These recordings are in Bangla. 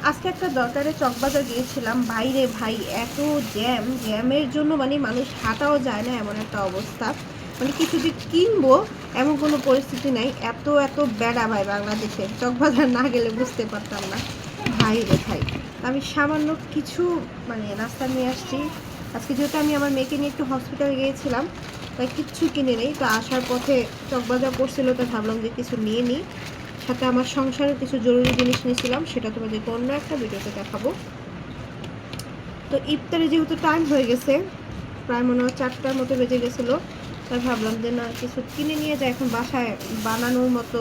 আজকে একটা দরকারে চকবাজার গিয়েছিলাম। বাইরে ভাই এত জ্যামের জন্য মানে মানুষ হাঁটাও যায় না, এমন একটা অবস্থা। মানে কিছু যে কিনবো এমন কোনো পরিস্থিতি নাই, এত এত বেড়া ভাই বাংলাদেশে। চকবাজার না গেলে বুঝতে পারতাম না ভাই রে ভাই। আমি সামান্য কিছু মানে নাস্তা নিয়ে আসছি। আজকে যেহেতু আমি আমার মেয়েকে নিয়ে একটু হসপিটালে গিয়েছিলাম, তাই কিচ্ছু কিনে নেই। তো আসার পথে চকবাজার পড়ছিল, তো ভাবলাম যে কিছু নিয়ে নিই। সাথে আমার সংসারের কিছু জরুরি জিনিস নিয়েছিলাম, সেটা তোমাদেরকে অন্য একটা ভিডিওতে দেখাবো। তো ইফতারে যেহেতু টাইম হয়ে গেছে, প্রায় মনে হয় 4টার মতো বেজে গেছিলো, তাই ভাবলাম যে না কিছু কিনে নিয়ে যায়, এখন বাসায় বানানোর মতো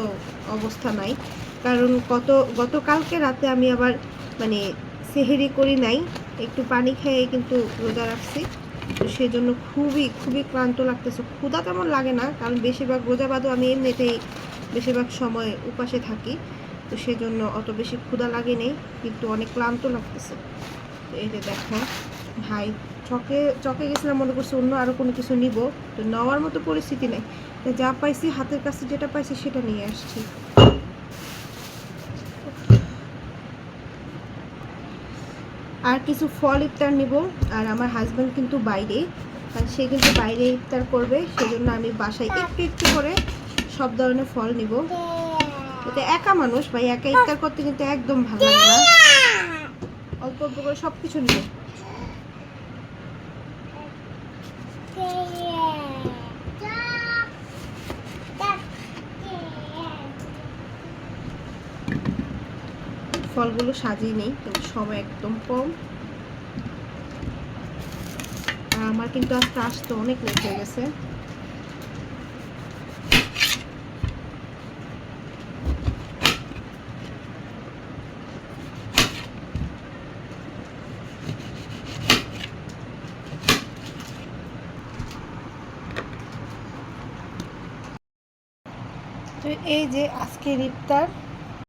অবস্থা নাই। কারণ গতকালকে রাতে আমি আবার মানে সেহেরি করি নাই, একটু পানি খেয়ে কিন্তু রোজা রাখছি। তো সেজন্য খুবই খুবই ক্লান্ত লাগতেছে। ক্ষুধা তেমন লাগে না, কারণ বেশিরভাগ রোজা বাদও আমি এমনিতেই বেশিরভাগ সময় উপাসে থাকি। তো সেজন্য অত বেশি ক্ষুধা লাগেনি, কিন্তু অনেক ক্লান্ত লাগতেছে। তো এই যে দেখো ভাই, চকে গেছিলাম, মনে করছি অন্য আরও কোনো কিছু নিব, তো নেওয়ার মতো পরিস্থিতি নেই। তো যা পাইছি হাতের কাছে, যেটা পাইছি সেটা নিয়ে আসছি। আর কিছু ফল ইফতার নিব। আর আমার হাজব্যান্ড কিন্তু বাইরে, আর সে কিন্তু বাইরে ইফতার করবে, সেজন্য আমি বাসায় একটু একটু করে সব ধরনের ফল নিব। এটা একা মানুষ ভাই, একা ইফতার করতে কিন্তু একদম ভালো লাগে না। অল্প অল্প করে সব কিছু নিব। ফলগুলো সাজিয়ে নেই, কিন্তু সময় একদম কম। আর আমার কিন্তু আজকে আসতে অনেক লেট হয়ে গেছে। তো এই যে আজকের ইফতার,